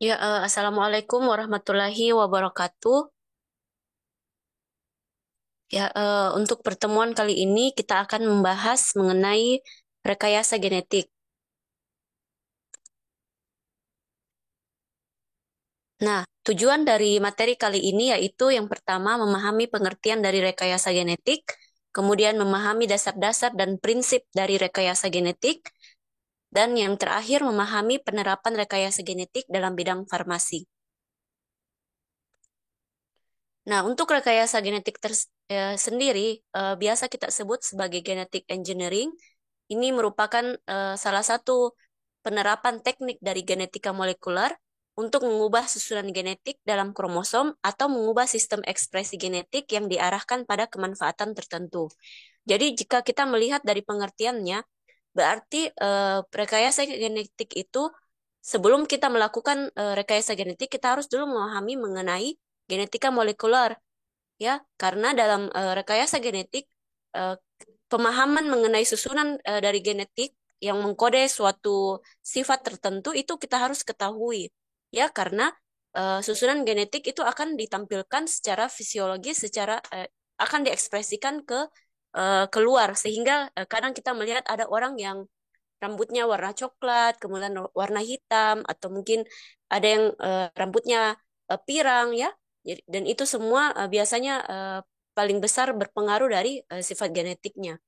Ya, Assalamualaikum warahmatullahi wabarakatuh. Ya, untuk pertemuan kali ini kita akan membahas mengenai rekayasa genetik. Nah, tujuan dari materi kali ini yaitu yang pertama memahami pengertian dari rekayasa genetik, kemudian memahami dasar-dasar dan prinsip dari rekayasa genetik, dan yang terakhir memahami penerapan rekayasa genetik dalam bidang farmasi. Nah, untuk rekayasa genetik sendiri, biasa kita sebut sebagai genetic engineering. Ini merupakan salah satu penerapan teknik dari genetika molekuler untuk mengubah susunan genetik dalam kromosom atau mengubah sistem ekspresi genetik yang diarahkan pada kemanfaatan tertentu. Jadi, jika kita melihat dari pengertiannya, berarti rekayasa genetik itu sebelum kita melakukan rekayasa genetik, kita harus dulu memahami mengenai genetika molekuler, ya, karena dalam rekayasa genetik eh, pemahaman mengenai susunan dari genetik yang mengkode suatu sifat tertentu itu kita harus ketahui, ya, karena susunan genetik itu akan ditampilkan secara fisiologis, secara akan diekspresikan keluar, sehingga kadang kita melihat ada orang yang rambutnya warna coklat, kemudian warna hitam, atau mungkin ada yang rambutnya pirang, ya. Dan itu semua biasanya paling besar berpengaruh dari sifat genetiknya.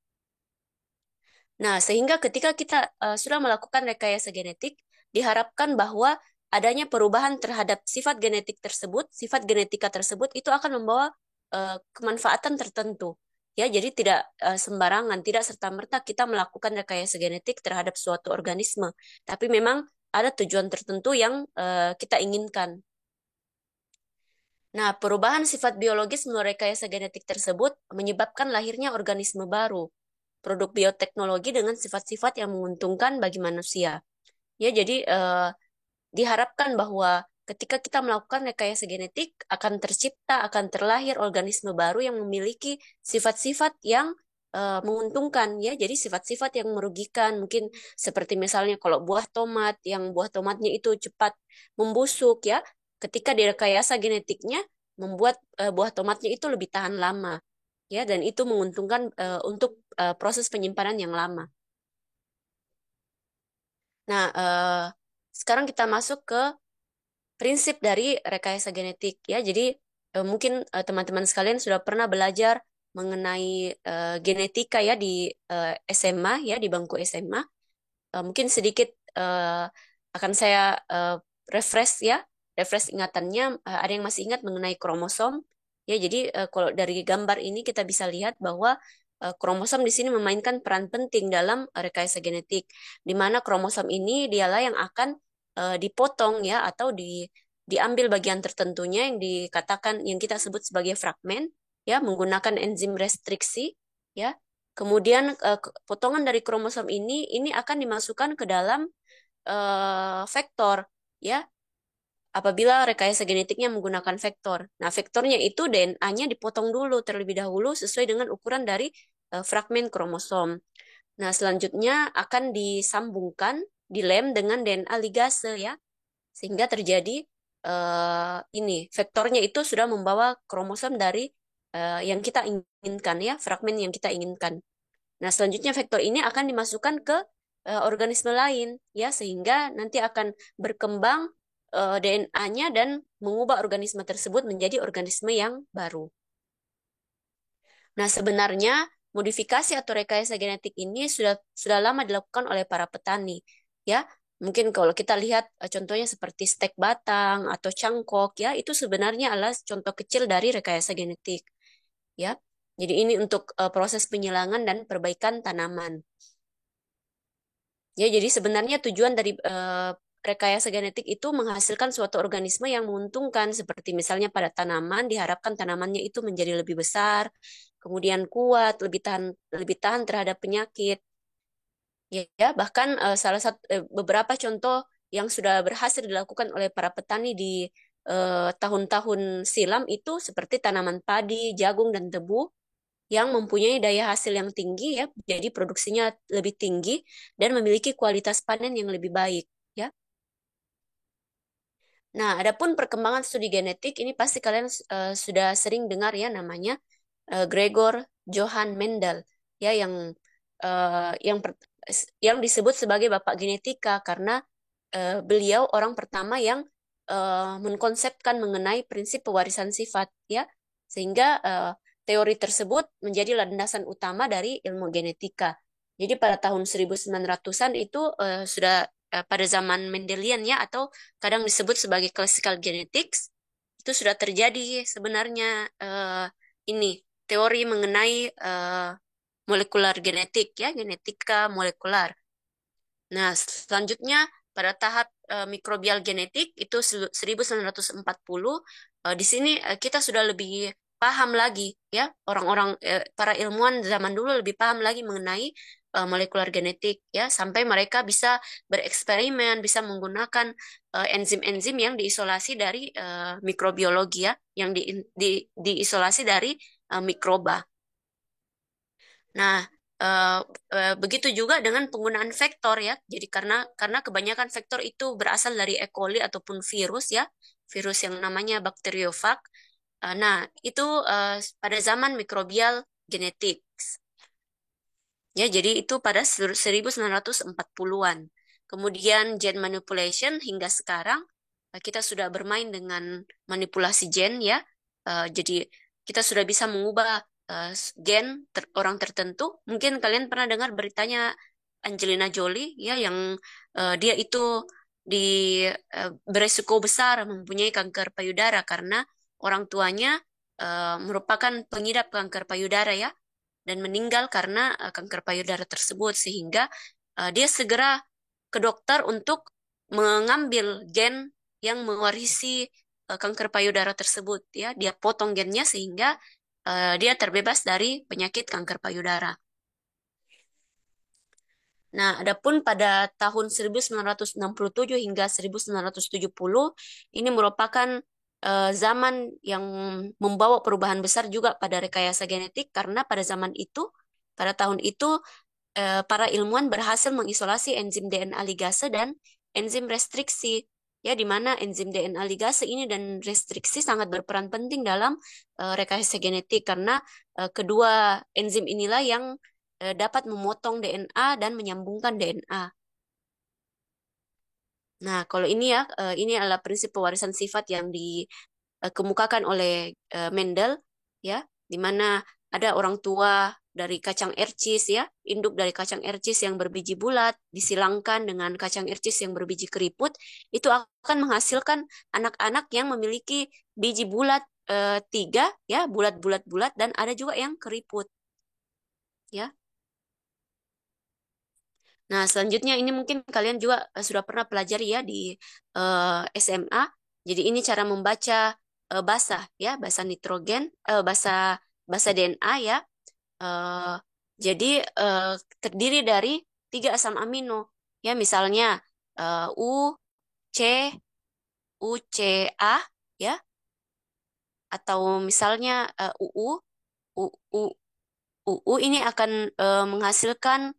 Nah, sehingga ketika kita sudah melakukan rekayasa genetik, diharapkan bahwa adanya perubahan terhadap sifat genetik tersebut, sifat genetika tersebut itu akan membawa kemanfaatan tertentu. Ya, jadi tidak sembarangan, tidak serta-merta kita melakukan rekayasa genetik terhadap suatu organisme, tapi memang ada tujuan tertentu yang kita inginkan. Nah, perubahan sifat biologis melalui rekayasa genetik tersebut menyebabkan lahirnya organisme baru, produk bioteknologi dengan sifat-sifat yang menguntungkan bagi manusia. Ya, jadi diharapkan bahwa ketika kita melakukan rekayasa genetik akan tercipta, akan terlahir organisme baru yang memiliki sifat-sifat yang menguntungkan, ya. Jadi sifat-sifat yang merugikan, mungkin seperti misalnya kalau buah tomat, yang buah tomatnya itu cepat membusuk, ya. Ketika direkayasa genetiknya membuat buah tomatnya itu lebih tahan lama, ya, dan itu menguntungkan untuk proses penyimpanan yang lama. Nah, sekarang kita masuk ke prinsip dari rekayasa genetik, ya. Jadi mungkin teman-teman sekalian sudah pernah belajar mengenai genetika, ya, di SMA, ya, di bangku SMA. Mungkin sedikit akan saya refresh, ya, refresh ingatannya. Ada yang masih ingat mengenai kromosom, ya. Jadi kalau dari gambar ini kita bisa lihat bahwa kromosom di sini memainkan peran penting dalam rekayasa genetik, di mana kromosom ini dialah yang akan dipotong, ya, atau diambil bagian tertentunya yang dikatakan, yang kita sebut sebagai fragmen, ya, menggunakan enzim restriksi, ya. Kemudian potongan dari kromosom ini akan dimasukkan ke dalam vektor, ya, apabila rekayasa genetiknya menggunakan vektor. Nah, vektornya itu DNA-nya dipotong dulu terlebih dahulu sesuai dengan ukuran dari fragmen kromosom. Nah, selanjutnya akan disambungkan, dilem dengan DNA ligase, ya, sehingga terjadi ini vektornya itu sudah membawa kromosom dari yang kita inginkan, ya, fragmen yang kita inginkan. Nah, selanjutnya vektor ini akan dimasukkan ke organisme lain, ya, sehingga nanti akan berkembang DNA-nya dan mengubah organisme tersebut menjadi organisme yang baru. Nah, sebenarnya modifikasi atau rekayasa genetik ini sudah lama dilakukan oleh para petani, ya. Mungkin kalau kita lihat contohnya seperti stek batang atau cangkok, ya, itu sebenarnya adalah contoh kecil dari rekayasa genetik, ya. Jadi ini untuk proses penyilangan dan perbaikan tanaman. Ya, jadi sebenarnya tujuan dari rekayasa genetik itu menghasilkan suatu organisme yang menguntungkan, seperti misalnya pada tanaman diharapkan tanamannya itu menjadi lebih besar, kemudian kuat, lebih tahan terhadap penyakit. Ya, ya, bahkan salah satu beberapa contoh yang sudah berhasil dilakukan oleh para petani di tahun-tahun silam itu seperti tanaman padi, jagung, dan tebu yang mempunyai daya hasil yang tinggi ya, jadi produksinya lebih tinggi dan memiliki kualitas panen yang lebih baik ya. Nah, adapun perkembangan studi genetik ini pasti kalian sudah sering dengar ya namanya Gregor Johann Mendel ya eh, yang per- yang disebut sebagai bapak genetika karena beliau orang pertama yang mengkonsepkan mengenai prinsip pewarisan sifat ya sehingga teori tersebut menjadi landasan utama dari ilmu genetika. Jadi pada tahun 1900-an itu sudah pada zaman Mendelian ya atau kadang disebut sebagai classical genetics itu sudah terjadi sebenarnya ini teori mengenai molekular genetik ya genetika molekular. Nah, selanjutnya pada tahap mikrobial genetik itu 1940 di sini kita sudah lebih paham lagi ya orang-orang para ilmuwan zaman dulu lebih paham lagi mengenai molekular genetik ya sampai mereka bisa bereksperimen bisa menggunakan enzim-enzim yang diisolasi dari mikrobiologi ya yang diisolasi dari mikroba. Nah, eh, begitu juga dengan penggunaan vektor ya. Jadi karena kebanyakan vektor itu berasal dari E. coli ataupun virus ya, virus yang namanya bakteriofag. Nah, itu pada zaman mikrobial genetik. Ya, jadi itu pada 1940-an. Kemudian gen manipulation hingga sekarang kita sudah bermain dengan manipulasi gen ya. Jadi kita sudah bisa mengubah gen orang tertentu. Mungkin kalian pernah dengar beritanya Angelina Jolie ya yang dia itu di beresiko besar mempunyai kanker payudara karena orang tuanya merupakan pengidap kanker payudara ya dan meninggal karena kanker payudara tersebut sehingga dia segera ke dokter untuk mengambil gen yang mewarisi kanker payudara tersebut ya dia potong gennya sehingga dia terbebas dari penyakit kanker payudara. Nah, adapun pada tahun 1967 hingga 1970 ini merupakan zaman yang membawa perubahan besar juga pada rekayasa genetik karena pada zaman itu pada tahun itu para ilmuwan berhasil mengisolasi enzim DNA ligase dan enzim restriksi. Ya, di mana enzim DNA ligase ini dan restriksi sangat berperan penting dalam rekayasa genetik karena kedua enzim inilah yang dapat memotong DNA dan menyambungkan DNA. Nah, kalau ini ya, ini adalah prinsip pewarisan sifat yang dikemukakan oleh Mendel, ya, di mana ada orang tua dari kacang ercis, ya, induk dari kacang ercis yang berbiji bulat, disilangkan dengan kacang ercis yang berbiji keriput, itu akan menghasilkan anak-anak yang memiliki biji bulat tiga, ya, bulat-bulat-bulat, dan ada juga yang keriput, ya. Nah, selanjutnya ini mungkin kalian juga sudah pernah pelajari ya di SMA. Jadi ini cara membaca basa ya, basa nitrogen, basa basa DNA ya. Eh, jadi terdiri dari tiga asam amino. Ya, misalnya U, C, UCA ya, atau misalnya UU, U, UU ini akan menghasilkan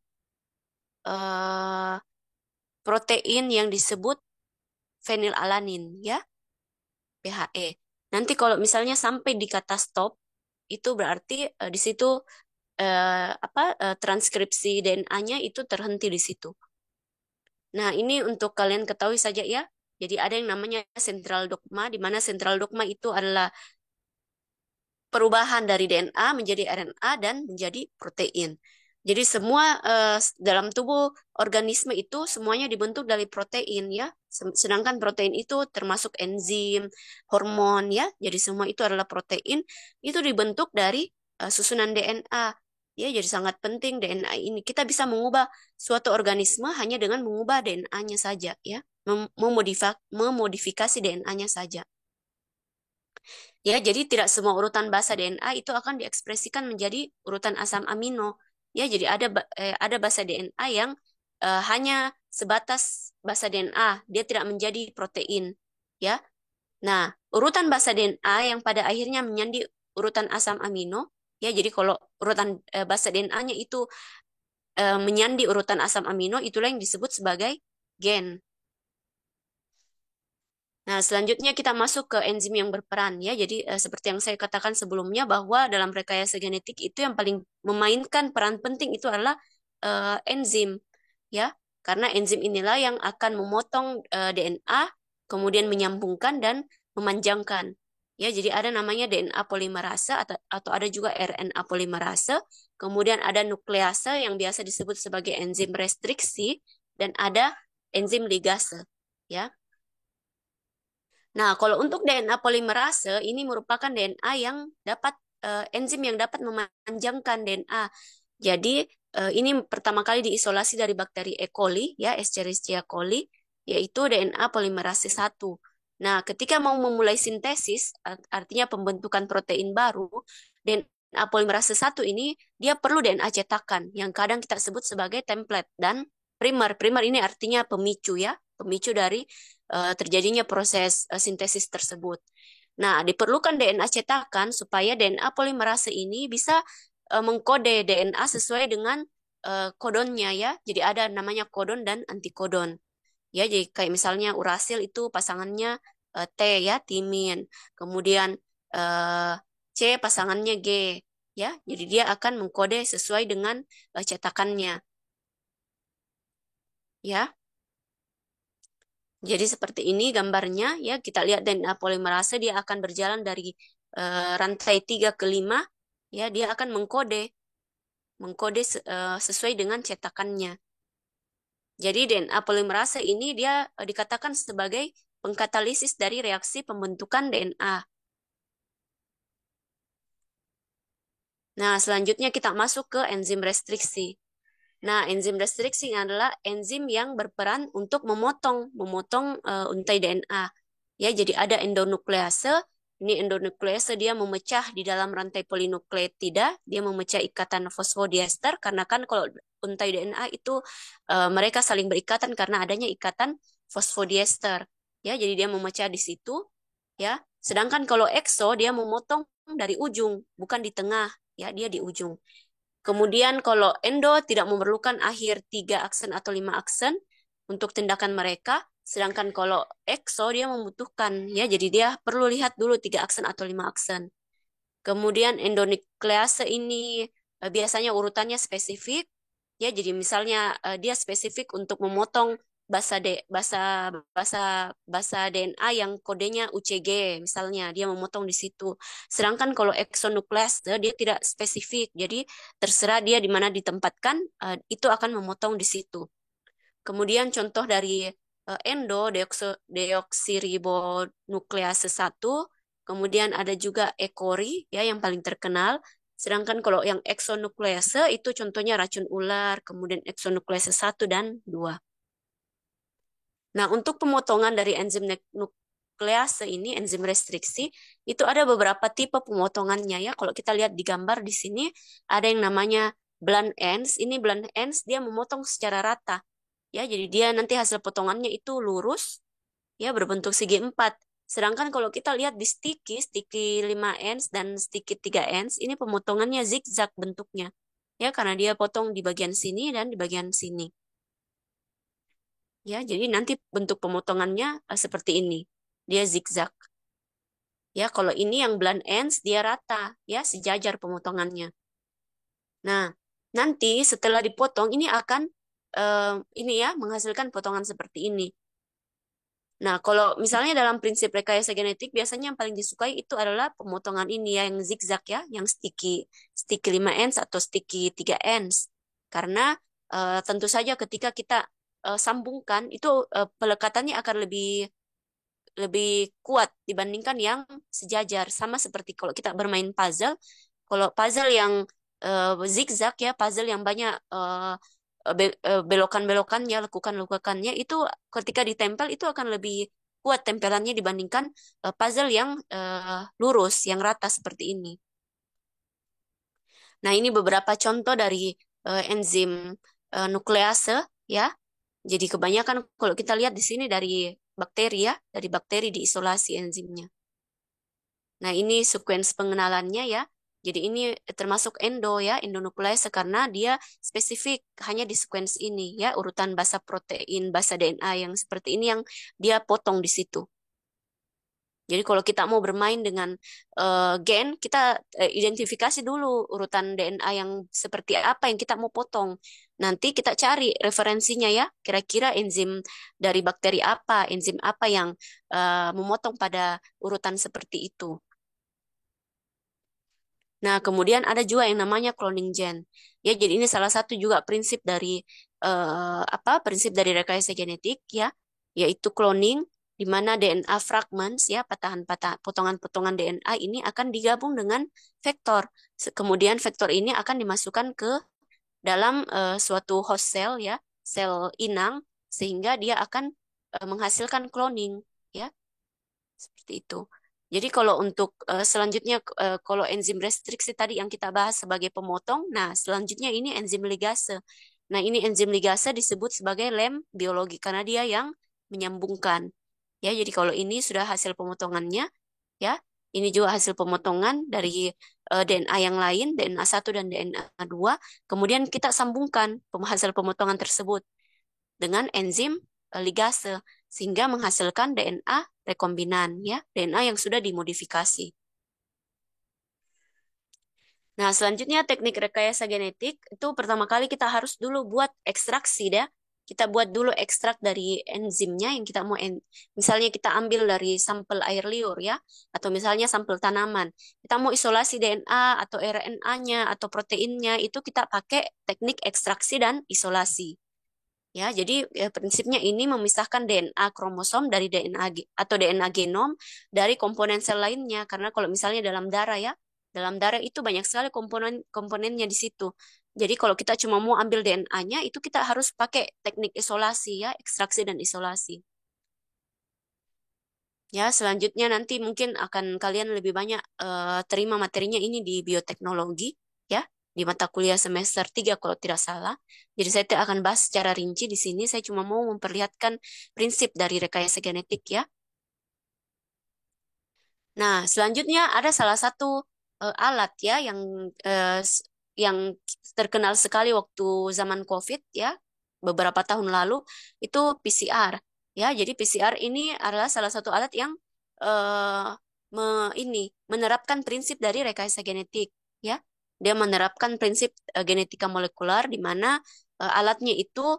eh, protein yang disebut fenilalanin ya, PHE. Nanti kalau misalnya sampai di kata stop, itu berarti di situ transkripsi DNA-nya itu terhenti di situ. Nah, ini untuk kalian ketahui saja ya. Jadi ada yang namanya central dogma, di mana central dogma itu adalah perubahan dari DNA menjadi RNA dan menjadi protein. Jadi semua dalam tubuh organisme itu semuanya dibentuk dari protein ya. Sedangkan protein itu termasuk enzim, hormon ya. Jadi semua itu adalah protein itu dibentuk dari susunan DNA. Ya, jadi sangat penting DNA ini. Kita bisa mengubah suatu organisme hanya dengan mengubah DNA-nya saja ya. Memodifikasi DNA-nya saja. Ya, jadi tidak semua urutan basa DNA itu akan diekspresikan menjadi urutan asam amino. Ya, jadi ada basa DNA yang hanya sebatas basa DNA, dia tidak menjadi protein, ya. Nah, urutan basa DNA yang pada akhirnya menyandi urutan asam amino, ya. Jadi kalau urutan basa DNA-nya itu menyandi urutan asam amino, itulah yang disebut sebagai gen. Nah, selanjutnya kita masuk ke enzim yang berperan ya. Jadi seperti yang saya katakan sebelumnya bahwa dalam rekayasa genetik itu yang paling memainkan peran penting itu adalah enzim ya. Karena enzim inilah yang akan memotong DNA, kemudian menyambungkan dan memanjangkan. Ya, jadi ada namanya DNA polimerase atau ada juga RNA polimerase, kemudian ada nuklease yang biasa disebut sebagai enzim restriksi dan ada enzim ligase ya. Nah, kalau untuk DNA polimerase ini merupakan DNA yang dapat enzim yang dapat memanjangkan DNA. Jadi ini pertama kali diisolasi dari bakteri E. coli ya, Escherichia coli, yaitu DNA polimerase 1. Nah, ketika mau memulai sintesis, artinya pembentukan protein baru, DNA polimerase 1 ini dia perlu DNA cetakan yang kadang kita sebut sebagai template dan primer. Primer ini artinya pemicu ya, pemicu dari terjadinya proses sintesis tersebut. Nah, diperlukan DNA cetakan supaya DNA polimerase ini bisa mengkode DNA sesuai dengan kodonnya ya. Jadi ada namanya kodon dan antikodon. Ya, jadi kayak misalnya urasil itu pasangannya T ya, timin. Kemudian eh, C pasangannya G ya. Jadi dia akan mengkode sesuai dengan cetakannya ya. Jadi seperti ini gambarnya ya, kita lihat DNA polimerase dia akan berjalan dari rantai 3 ke 5 ya, dia akan mengkode sesuai dengan cetakannya. Jadi DNA polimerase ini dia dikatakan sebagai pengkatalisis dari reaksi pembentukan DNA. Nah, selanjutnya kita masuk ke enzim restriksi. Nah, enzim restriksi adalah enzim yang berperan untuk memotong untai DNA. Ya, jadi ada endonuklease. Ini endonuklease dia memecah di dalam rantai polinukleotida, dia memecah ikatan fosfodiester karena kan kalau untai DNA itu mereka saling berikatan karena adanya ikatan fosfodiester. Ya, jadi dia memecah di situ, ya. Sedangkan kalau ekso dia memotong dari ujung, bukan di tengah, ya, dia di ujung. Kemudian kalau endo tidak memerlukan akhir 3 aksen atau 5 aksen untuk tindakan mereka, sedangkan kalau ekso dia membutuhkan ya, jadi dia perlu lihat dulu 3 aksen atau 5 aksen. Kemudian endonuklease ini biasanya urutannya spesifik ya, jadi misalnya dia spesifik untuk memotong basa basa DNA yang kodenya UCG misalnya dia memotong di situ. Sedangkan kalau exonuklease dia tidak spesifik, jadi terserah dia di mana ditempatkan itu akan memotong di situ. Kemudian contoh dari endo deoksiribonuklease 1, kemudian ada juga E. coli ya yang paling terkenal. Sedangkan kalau yang exonuklease itu contohnya racun ular, kemudian exonuklease 1 dan 2. Nah, untuk pemotongan dari enzim nuklease ini, enzim restriksi, itu ada beberapa tipe pemotongannya ya. Kalau kita lihat di gambar di sini, ada yang namanya blunt ends. Ini blunt ends dia memotong secara rata. Ya, jadi dia nanti hasil potongannya itu lurus, ya berbentuk segi empat. Sedangkan kalau kita lihat di sticky 5 ends dan sticky 3 ends, ini pemotongannya zigzag bentuknya. Ya, karena dia potong di bagian sini dan di bagian sini. Ya, jadi nanti bentuk pemotongannya seperti ini. Dia zigzag. Ya, kalau ini yang blunt ends dia rata, ya sejajar pemotongannya. Nah, nanti setelah dipotong ini akan ini ya menghasilkan potongan seperti ini. Nah, kalau misalnya dalam prinsip rekayasa genetik biasanya yang paling disukai itu adalah pemotongan ini ya yang zigzag ya, yang sticky 5 ends atau sticky 3 ends. Karena tentu saja ketika kita sambungkan itu pelekatannya akan lebih lebih kuat dibandingkan yang sejajar. Sama seperti kalau kita bermain puzzle, kalau puzzle yang zigzag ya, puzzle yang banyak belokan-belokannya, lekukan-lekukannya itu ketika ditempel itu akan lebih kuat tempelannya dibandingkan puzzle yang lurus, yang rata seperti ini. Nah, ini beberapa contoh dari enzim nuklease ya. Jadi kebanyakan kalau kita lihat di sini dari bakteri ya, dari bakteri diisolasi enzimnya. Nah, ini sequence pengenalannya ya. Jadi ini termasuk endo ya, endonuklease karena dia spesifik hanya di sequence ini ya, urutan basa protein, basa DNA yang seperti ini yang dia potong di situ. Jadi kalau kita mau bermain dengan gen, kita identifikasi dulu urutan DNA yang seperti apa yang kita mau potong. Nanti kita cari referensinya ya, kira-kira enzim dari bakteri apa, enzim apa yang memotong pada urutan seperti itu. Nah, kemudian ada juga yang namanya cloning gen. Ya, jadi ini salah satu juga prinsip dari apa? Prinsip dari rekayasa genetik ya, yaitu cloning di mana DNA fragments ya, patahan-patahan potongan-potongan DNA ini akan digabung dengan vektor. Kemudian vektor ini akan dimasukkan ke dalam suatu host cell ya, sel inang sehingga dia akan menghasilkan cloning ya. Seperti itu. Jadi kalau untuk selanjutnya kalau enzim restriksi tadi yang kita bahas sebagai pemotong, nah selanjutnya ini enzim ligase. Nah ini enzim ligase disebut sebagai lem biologi karena dia yang menyambungkan. Ya, jadi kalau ini sudah hasil pemotongannya, ya, ini juga hasil pemotongan dari DNA yang lain, DNA 1 dan DNA 2. Kemudian kita sambungkan hasil pemotongan tersebut dengan enzim ligase sehingga menghasilkan DNA rekombinan ya, DNA yang sudah dimodifikasi. Nah, selanjutnya teknik rekayasa genetik itu pertama kali kita harus dulu buat ekstraksi ya. Kita buat dulu ekstrak dari enzimnya yang kita mau misalnya kita ambil dari sampel air liur ya atau misalnya sampel tanaman. Kita mau isolasi DNA atau RNA-nya atau proteinnya itu kita pakai teknik ekstraksi dan isolasi. Ya, jadi prinsipnya ini memisahkan DNA kromosom dari atau DNA genom dari komponen sel lainnya. Karena kalau misalnya dalam darah ya, dalam darah itu banyak sekali komponennya di situ. Jadi kalau kita cuma mau ambil DNA-nya, itu kita harus pakai teknik isolasi ya, ekstraksi dan isolasi. Ya, selanjutnya nanti mungkin akan kalian lebih banyak terima materinya ini di bioteknologi, ya, di mata kuliah semester 3 kalau tidak salah. Jadi saya tidak akan bahas secara rinci di sini, saya cuma mau memperlihatkan prinsip dari rekayasa genetik ya. Nah, selanjutnya ada salah satu alat ya eh, s- yang terkenal sekali waktu zaman COVID ya, beberapa tahun lalu itu PCR ya. Jadi PCR ini adalah salah satu alat yang eh, ini menerapkan prinsip dari rekayasa genetik ya. Dia menerapkan prinsip genetika molekular di mana alatnya itu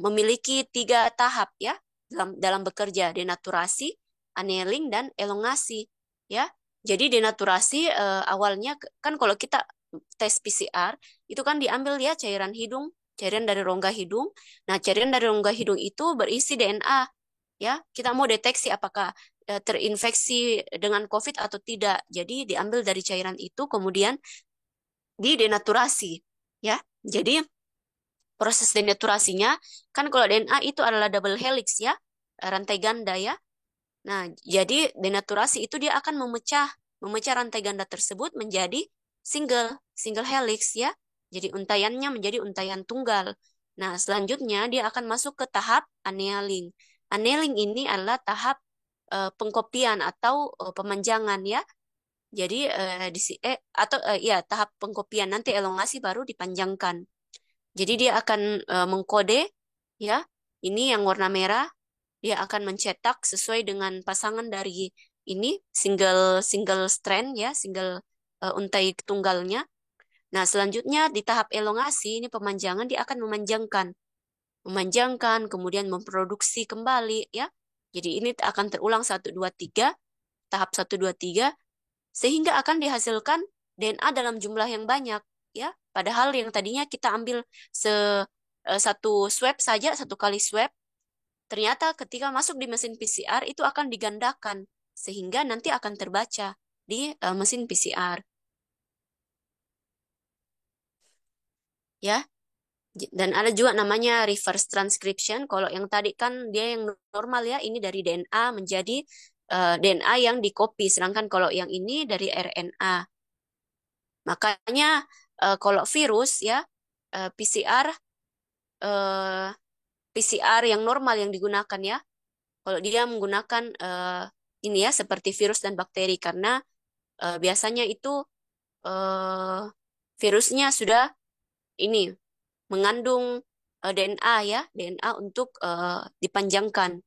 memiliki 3 tahap ya dalam bekerja, denaturasi, annealing dan elongasi ya. Jadi denaturasi awalnya kan kalau kita tes PCR itu kan diambil ya cairan hidung, cairan dari rongga hidung. Nah, cairan dari rongga hidung itu berisi DNA ya. Kita mau deteksi apakah terinfeksi dengan COVID atau tidak. Jadi diambil dari cairan itu kemudian didenaturasi ya. Jadi proses denaturasinya kan kalau DNA itu adalah double helix ya, rantai ganda ya. Nah, jadi denaturasi itu dia akan memecah memecah rantai ganda tersebut menjadi single helix ya. Jadi untaiannya menjadi untaian tunggal. Nah, selanjutnya dia akan masuk ke tahap annealing. Annealing ini adalah tahap pengkopian atau pemanjangan ya. Jadi atau ya tahap pengkopian nanti elongasi baru dipanjangkan. Jadi dia akan mengkode ya. Ini yang warna merah dia akan mencetak sesuai dengan pasangan dari ini single single strand ya, single untai tunggalnya. Nah, selanjutnya di tahap elongasi ini pemanjangan dia akan memanjangkan kemudian memproduksi kembali ya. Jadi ini akan terulang 1 2 3 tahap 1 2 3 sehingga akan dihasilkan DNA dalam jumlah yang banyak ya. Padahal yang tadinya kita ambil satu swab saja, satu kali swab, ternyata ketika masuk di mesin PCR itu akan digandakan sehingga nanti akan terbaca di mesin PCR ya. Dan ada juga namanya reverse transcription. Kalau yang tadi kan dia yang normal ya, ini dari DNA menjadi DNA yang dikopi, sedangkan kalau yang ini dari RNA. Makanya kalau virus ya PCR eh, PCR yang normal yang digunakan ya. Kalau dia menggunakan ini ya seperti virus dan bakteri karena biasanya itu eh, virusnya sudah ini mengandung DNA ya, DNA untuk dipanjangkan.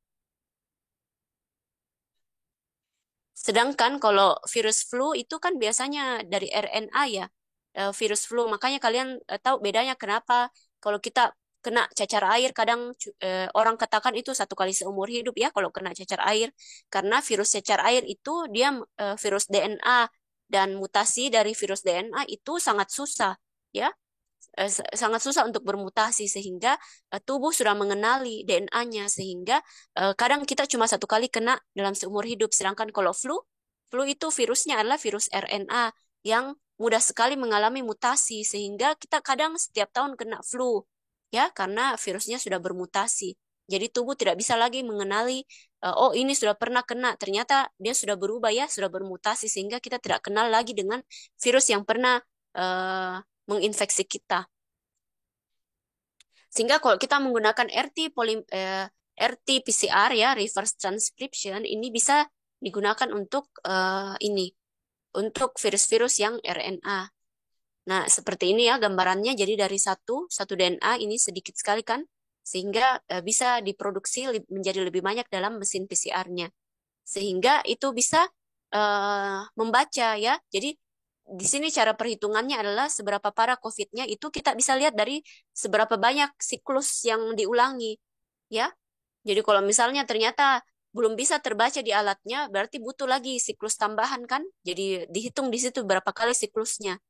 Sedangkan kalau virus flu itu kan biasanya dari RNA ya, virus flu. Makanya kalian tahu bedanya kenapa kalau kita kena cacar air kadang orang katakan itu 1 kali seumur hidup ya kalau kena cacar air. Karena virus cacar air itu dia virus DNA dan mutasi dari virus DNA itu sangat susah ya. Sangat susah untuk bermutasi sehingga tubuh sudah mengenali DNA-nya sehingga kadang kita cuma 1 kali kena dalam seumur hidup. Sedangkan kalau flu, flu itu virusnya adalah virus RNA yang mudah sekali mengalami mutasi sehingga kita kadang setiap tahun kena flu ya karena virusnya sudah bermutasi. Jadi tubuh tidak bisa lagi mengenali oh ini sudah pernah kena, ternyata dia sudah berubah ya, sudah bermutasi sehingga kita tidak kenal lagi dengan virus yang pernah menginfeksi kita. Sehingga kalau kita menggunakan RT-PCR ya, reverse transcription, ini bisa digunakan untuk ini, untuk virus-virus yang RNA. Nah, seperti ini ya gambarannya. Jadi dari satu DNA ini sedikit sekali kan, sehingga bisa diproduksi menjadi lebih banyak dalam mesin PCR-nya. Sehingga itu bisa membaca ya. Jadi di sini cara perhitungannya adalah seberapa parah COVID-nya itu kita bisa lihat dari seberapa banyak siklus yang diulangi ya. Jadi kalau misalnya ternyata belum bisa terbaca di alatnya, berarti butuh lagi siklus tambahan kan? Jadi dihitung di situ berapa kali siklusnya.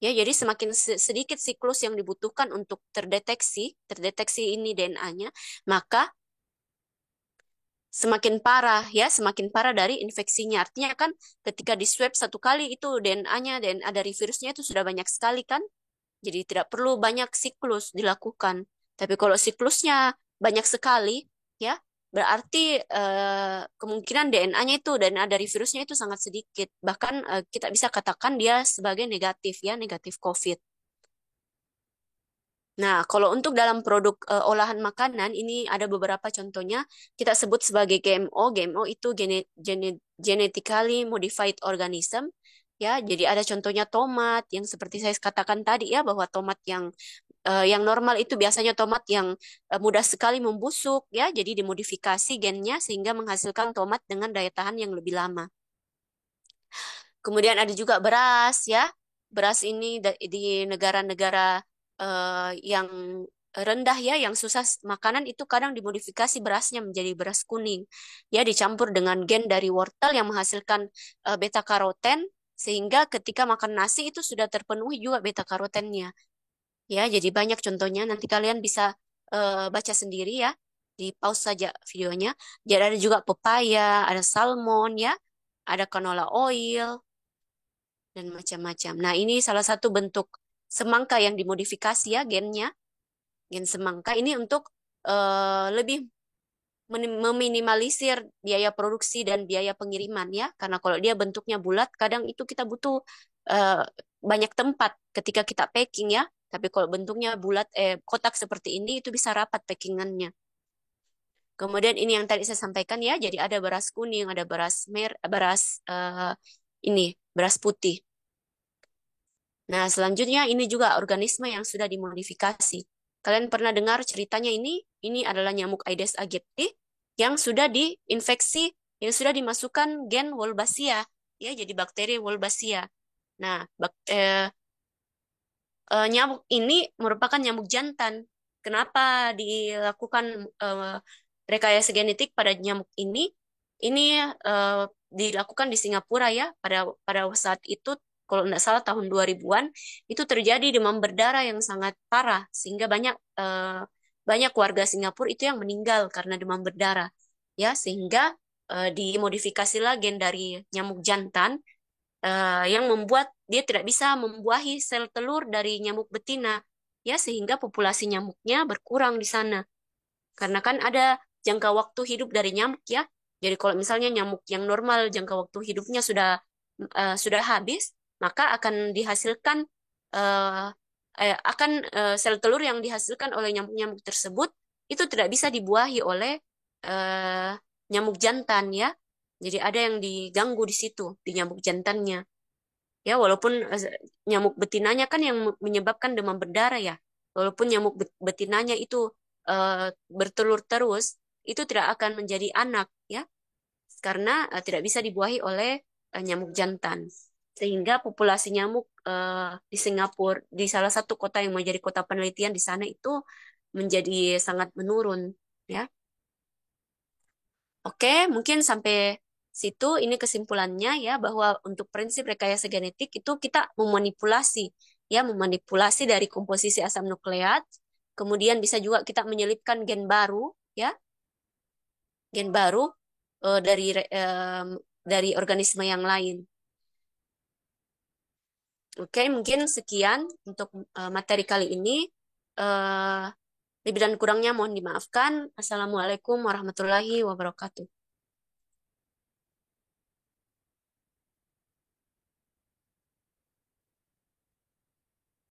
Ya, jadi semakin sedikit siklus yang dibutuhkan untuk terdeteksi ini DNA-nya, maka semakin parah ya, semakin parah dari infeksinya. Artinya kan ketika di swab 1 kali itu DNA-nya, DNA dari virusnya itu sudah banyak sekali kan. Jadi tidak perlu banyak siklus dilakukan. Tapi kalau siklusnya banyak sekali ya, berarti kemungkinan DNA-nya itu, DNA dari virusnya itu sangat sedikit. Bahkan kita bisa katakan dia sebagai negatif ya, negatif COVID. Nah, kalau untuk dalam produk olahan makanan, ini ada beberapa contohnya. Kita sebut sebagai GMO. GMO itu genetically modified organism. Ya, jadi ada contohnya tomat yang seperti saya katakan tadi ya bahwa tomat yang normal itu biasanya tomat yang mudah sekali membusuk ya, jadi dimodifikasi gennya sehingga menghasilkan tomat dengan daya tahan yang lebih lama. Kemudian ada juga beras ya. Beras ini di negara-negara yang rendah ya, yang susah makanan itu kadang dimodifikasi berasnya menjadi beras kuning. Ya, dicampur dengan gen dari wortel yang menghasilkan beta karoten sehingga ketika makan nasi itu sudah terpenuhi juga beta karotennya. Ya, jadi banyak contohnya. Nanti kalian bisa baca sendiri ya. Di pause saja videonya. Jadi ada juga pepaya, ada salmon ya, ada canola oil, dan macam-macam. Nah, ini salah satu bentuk semangka yang dimodifikasi ya gennya, gen semangka ini untuk lebih meminimalisir biaya produksi dan biaya pengiriman ya, karena kalau dia bentuknya bulat, kadang itu kita butuh eh, banyak tempat ketika kita packing ya. Tapi kalau bentuknya bulat, kotak seperti ini, itu bisa rapat packingannya. Kemudian ini yang tadi saya sampaikan ya, jadi ada beras kuning, ada beras ini beras putih. Nah, selanjutnya ini juga organisme yang sudah dimodifikasi. Kalian pernah dengar ceritanya ini? Ini adalah nyamuk Aedes aegypti yang sudah diinfeksi, yang sudah dimasukkan gen Wolbachia, ya, jadi bakteri Wolbachia. Nah, nyamuk ini merupakan nyamuk jantan. Kenapa dilakukan rekayasa genetik pada nyamuk ini? Ini dilakukan di Singapura ya, pada pada saat itu kalau tidak salah tahun 2000-an itu terjadi demam berdarah yang sangat parah sehingga banyak warga Singapura itu yang meninggal karena demam berdarah. Ya, sehingga dimodifikasilah gen dari nyamuk jantan yang membuat dia tidak bisa membuahi sel telur dari nyamuk betina, ya, sehingga populasi nyamuknya berkurang di sana. Karena kan ada jangka waktu hidup dari nyamuk ya. Jadi kalau misalnya nyamuk yang normal jangka waktu hidupnya sudah habis, maka akan dihasilkan sel telur yang dihasilkan oleh nyamuk-nyamuk tersebut itu tidak bisa dibuahi oleh eh, nyamuk jantan ya. Jadi ada yang diganggu di situ di nyamuk jantannya. Ya, walaupun nyamuk betinanya kan yang menyebabkan demam berdarah ya. Walaupun nyamuk betinanya itu bertelur terus, itu tidak akan menjadi anak ya, karena tidak bisa dibuahi oleh nyamuk jantan. Sehingga populasi nyamuk di Singapura, di salah satu kota yang menjadi kota penelitian di sana itu menjadi sangat menurun ya. Oke, mungkin sampai situ ini kesimpulannya ya bahwa untuk prinsip rekayasa genetik itu kita memanipulasi ya, memanipulasi dari komposisi asam nukleat, kemudian bisa juga kita menyelipkan gen baru ya, gen baru dari organisme yang lain. Oke, mungkin sekian untuk materi kali ini. Eh, Lebih dan kurangnya mohon dimaafkan. Assalamualaikum warahmatullahi wabarakatuh.